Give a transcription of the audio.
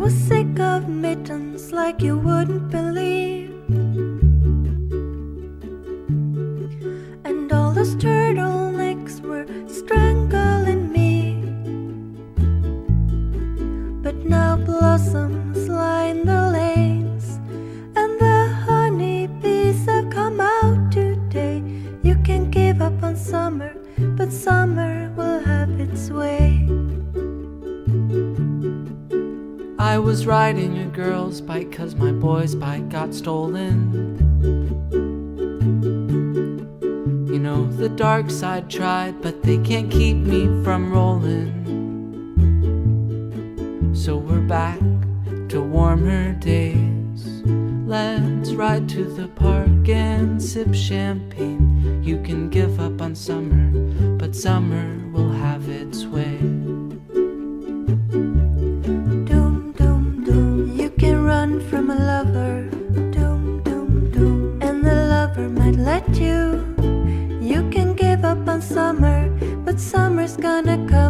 was sick of mittens like you wouldn't believe, and all those turtlenecks were strangling me. But now blossoms line the lanes, and the honeybees have come out today. You can give up on summer, but summer will have its way. I was riding a girl's bike 'cause my boy's bike got stolen. You know, the dark side tried, but they can't keep me from rolling. So we're back to warmer days. Let's ride to the park and sip champagne. You can give up on summer, but summer will have its way. Doom, doom, doom, you can run from a lover. Doom, doom, doom, and the lover might let you. You can give up on summer, but summer's gonna come